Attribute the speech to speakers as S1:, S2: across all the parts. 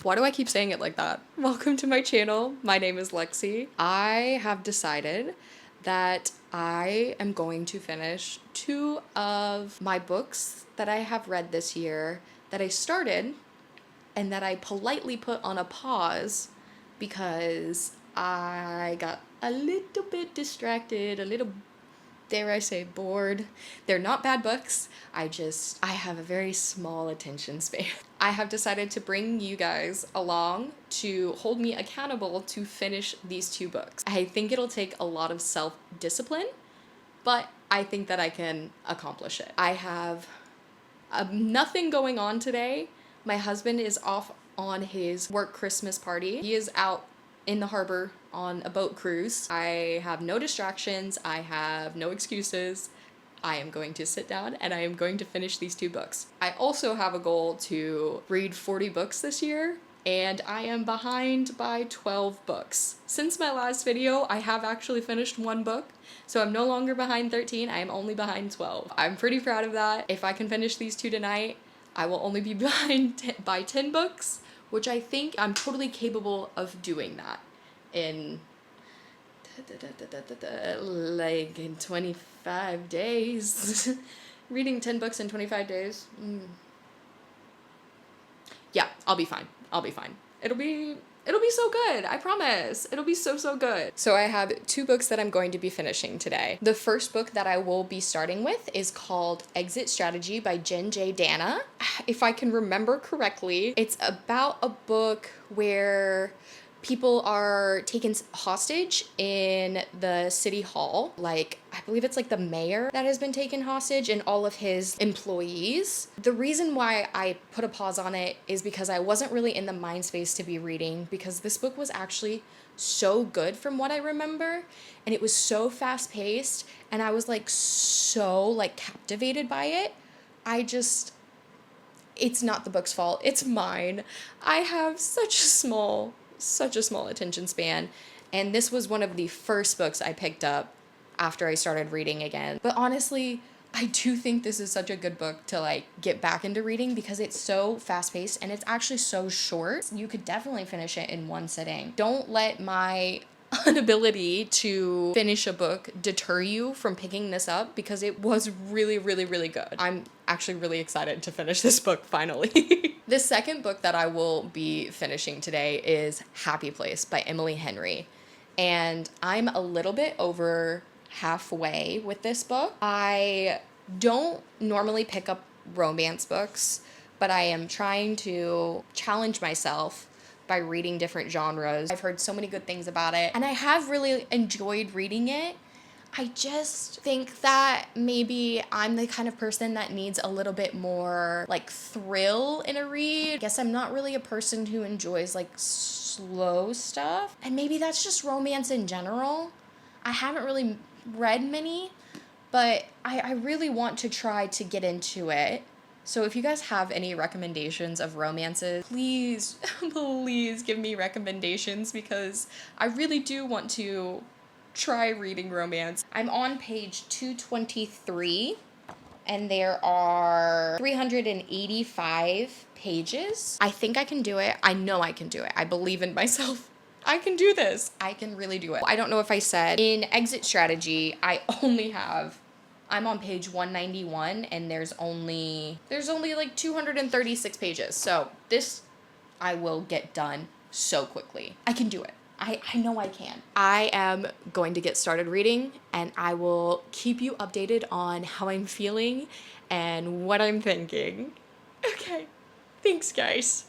S1: Why do I keep saying it like that? Welcome to my channel. My name is Lexi. I have decided that I am going to finish 2 of my books that I have read this year that I started and that I politely put on a pause because I got a little bit distracted, a little, dare I say, bored. They're not bad books. I have a very small attention span. I have decided to bring you guys along to hold me accountable to finish these 2 books. I think it'll take a lot of self-discipline, but I think that I can accomplish it. I have nothing going on today. My husband is off on his work Christmas party. He is out in the harbor on a boat cruise. I have no distractions. I have no excuses. I am going to sit down and I am going to finish these 2 books. I also have a goal to read 40 books this year, and I am behind by 12 books. Since my last video, I have actually finished 1 book, so I'm no longer behind 13, I am only behind 12. I'm pretty proud of that. If I can finish these 2 tonight, I will only be behind by 10 books, which I think I'm totally capable of doing that in like in 25 days. Reading 10 books in 25 days. Yeah, I'll be fine. I'll be fine. It'll be so good. I promise. It'll be so good. So I have 2 books that I'm going to be finishing today. The first book that I will be starting with is called Exit Strategy by Jen J. Dana. If I can remember correctly, it's about a book where people are taken hostage in the city hall. Like, I believe it's like the mayor that has been taken hostage and all of his employees. The reason why I put a pause on it is because I wasn't really in the mind space to be reading, because this book was actually so good from what I remember, and it was so fast paced, and I was like so like captivated by it. It's not the book's fault, it's mine. I have such a small attention span, and this was one of the first books I picked up after I started reading again. But honestly, I do think this is such a good book to like get back into reading because it's so fast-paced and it's actually so short. You could definitely finish it in 1 sitting. Don't let my inability to finish a book deter you from picking this up, because it was really good. I'm actually really excited to finish this book finally. The second book that I will be finishing today is Happy Place by Emily Henry, and I'm a little bit over halfway with this book. I don't normally pick up romance books, but I am trying to challenge myself by reading different genres. I've heard so many good things about it, and I have really enjoyed reading it. I just think that maybe I'm the kind of person that needs a little bit more like thrill in a read. I guess I'm not really a person who enjoys like slow stuff, and maybe that's just romance in general. I haven't really read many, but I really want to try to get into it. So if you guys have any recommendations of romances, please give me recommendations, because I really do want to try reading romance. I'm on page 223, and there are 385 pages. I think I can do it. I know I can do it. I believe in myself. I can do this. I can really do it. I don't know if I said in Exit Strategy, I'm on page 191, and there's only like 236 pages. So this I will get done so quickly. I can do it. I know I can. I am going to get started reading, and I will keep you updated on how I'm feeling and what I'm thinking. Okay. Thanks, guys.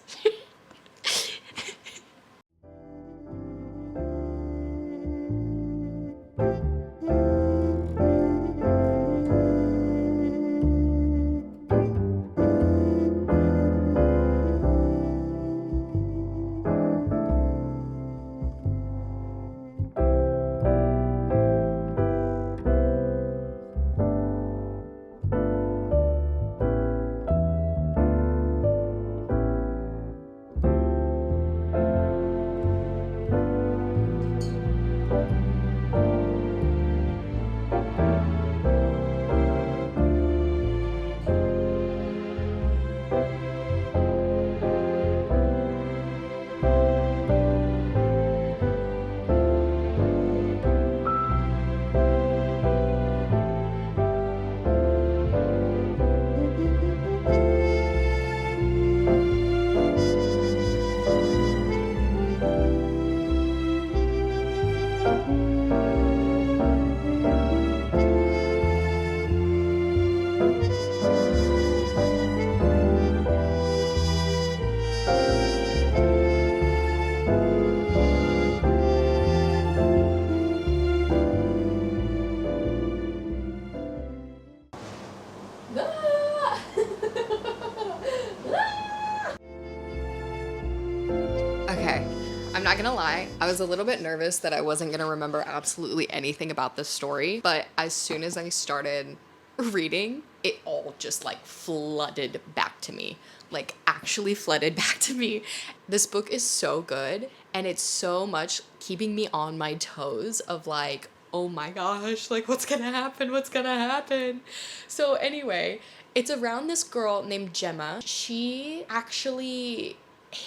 S1: I'm not gonna lie, I was a little bit nervous that I wasn't gonna remember absolutely anything about this story, but as soon as I started reading, it all just like flooded back to me. Like actually flooded back to me. This book is so good, and it's so much keeping me on my toes of like, oh my gosh, like what's gonna happen? What's gonna happen? So anyway, it's around this girl named Gemma. She actually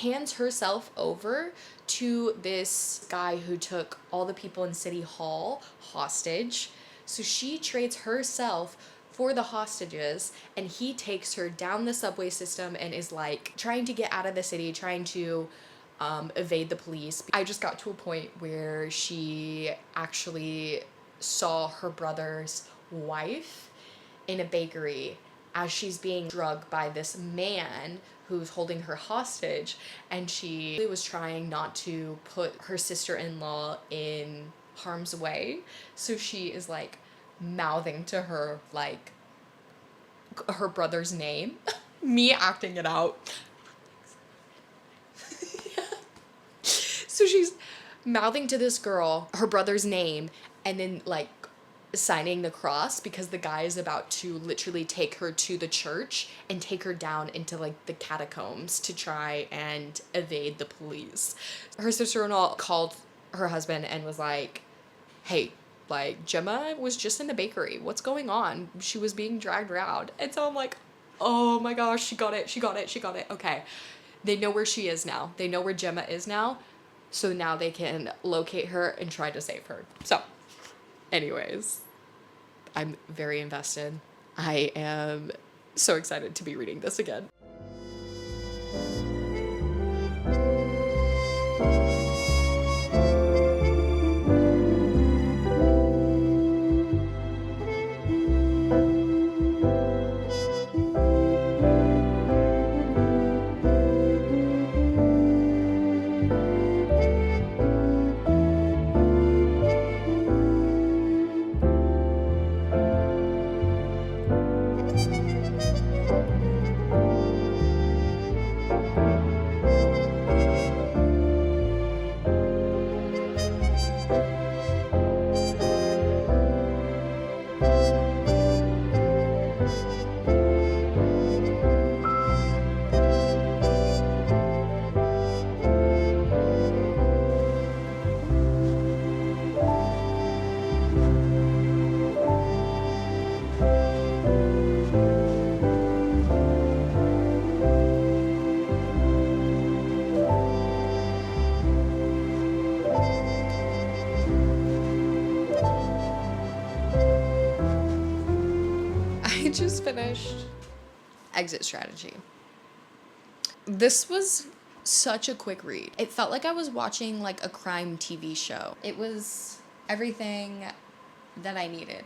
S1: hands herself over to this guy who took all the people in City Hall hostage. So she trades herself for the hostages, and he takes her down the subway system and is like trying to get out of the city, trying to evade the police. I just got to a point where she actually saw her brother's wife in a bakery as she's being drugged by this man who's holding her hostage, and she was trying not to put her sister-in-law in harm's way. So she is like mouthing to her like her brother's name. Me acting it out. So she's mouthing to this girl her brother's name, and then like signing the cross, because the guy is about to literally take her to the church and take her down into like the catacombs to try and evade the police. Her sister-in-law called her husband and was like, hey, like Gemma was just in the bakery, what's going on? She was being dragged around. And so I'm like, oh my gosh, she got it. Okay, they know where she is now, they know where Gemma is now, so now they can locate her and try to save her. So anyways, I'm very invested. I am so excited to be reading this again. I just finished Exit Strategy. This was such a quick read. It felt like I was watching like a crime TV show. It was everything that I needed.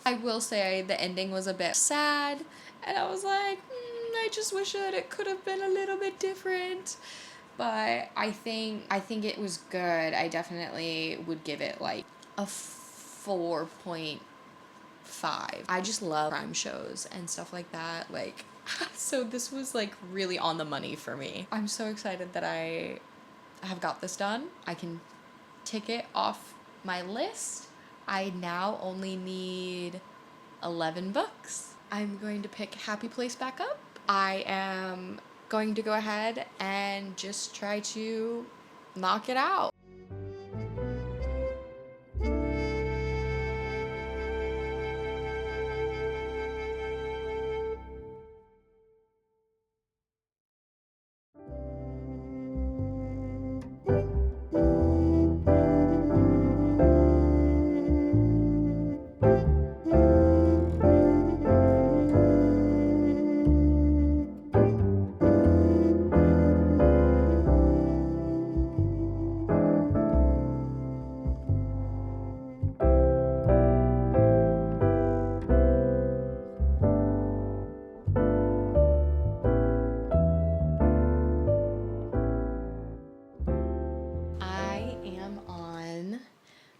S1: I will say the ending was a bit sad, and I was like, I just wish that it could have been a little bit different. But I think it was good. I definitely would give it like a 4.5. I just love crime shows and stuff like that. Like, so this was like really on the money for me. I'm so excited that I have got this done. I can tick it off my list. I now only need 11 books. I'm going to pick Happy Place back up. I am going to go ahead and just try to knock it out.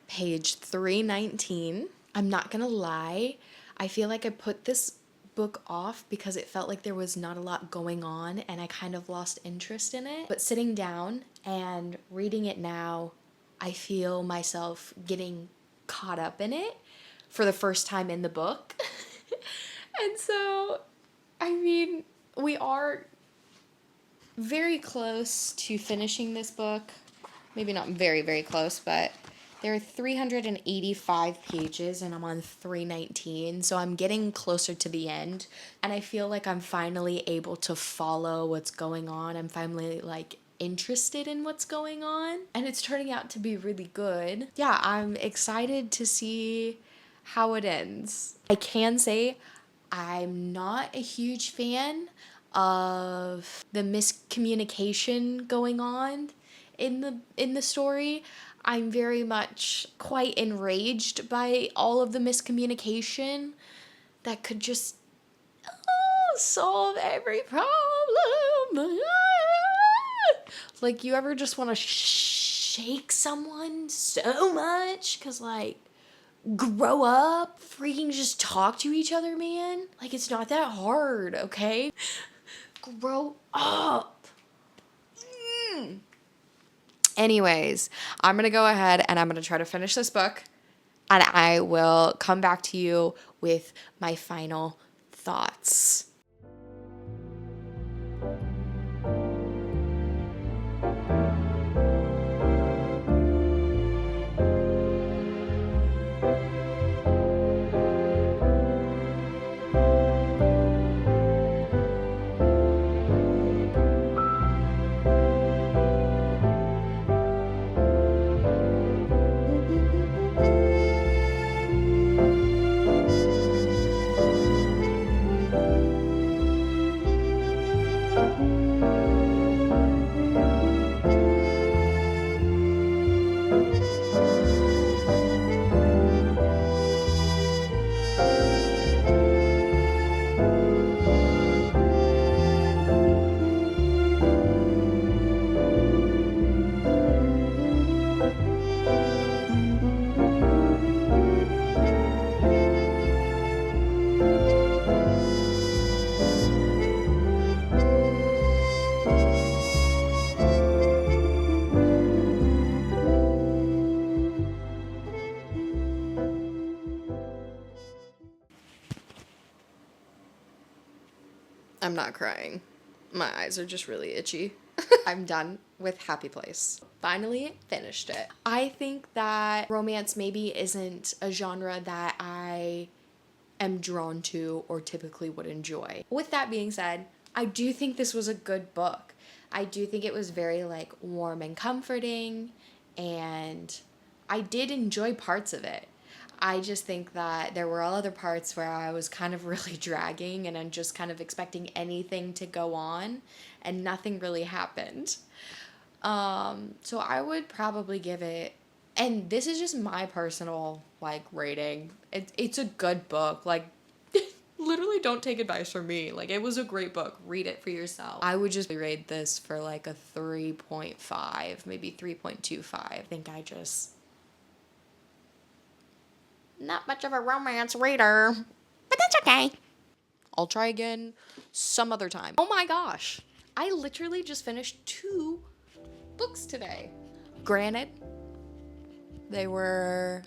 S1: Page 319. I'm not gonna lie, I feel like I put this book off because it felt like there was not a lot going on and I kind of lost interest in it. But sitting down and reading it now, I feel myself getting caught up in it for the first time in the book. And so, I mean, we are very close to finishing this book. Maybe not very, very close, but there are 385 pages and I'm on 319, so I'm getting closer to the end. And I feel like I'm finally able to follow what's going on. I'm finally, like, interested in what's going on. And it's turning out to be really good. Yeah, I'm excited to see how it ends. I can say I'm not a huge fan of the miscommunication going on in the story. I'm very much quite enraged by all of the miscommunication that could just solve every problem. Like, you ever just want to shake someone so much? Because, like, grow up, freaking just talk to each other, man. Like, it's not that hard, okay? Grow up. Anyways, I'm gonna go ahead and I'm gonna try to finish this book, and I will come back to you with my final thoughts. I'm not crying. My eyes are just really itchy. I'm done with Happy Place. Finally finished it. I think that romance maybe isn't a genre that I am drawn to or typically would enjoy. With that being said, I do think this was a good book. I do think it was very, like, warm and comforting, and I did enjoy parts of it. I just think that there were other parts where I was kind of really dragging and I'm just kind of expecting anything to go on and nothing really happened. So I would probably give it, and this is just my personal, like, rating. It's a good book. Like, literally don't take advice from me. Like, it was a great book. Read it for yourself. I would just rate this for like a 3.5, maybe 3.25. I think I just... not much of a romance reader, but that's okay. I'll try again some other time. Oh my gosh, I literally just finished 2 books today. Granted, they were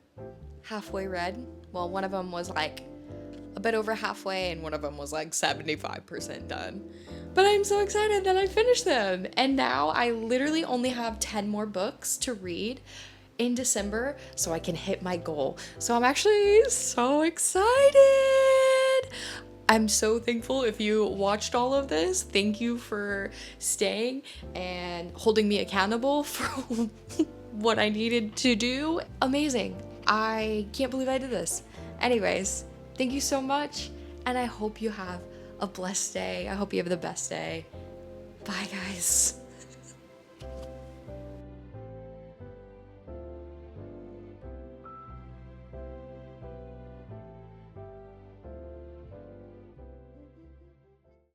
S1: halfway read. Well, one of them was like a bit over halfway and one of them was like 75% done. But I'm so excited that I finished them. And now I literally only have 10 more books to read in December so I can hit my goal. So I'm actually so excited. I'm so thankful if you watched all of this. Thank you for staying and holding me accountable for what I needed to do. Amazing. I can't believe I did this. Anyways, thank you so much, and I hope you have a blessed day. I hope you have the best day. Bye, guys.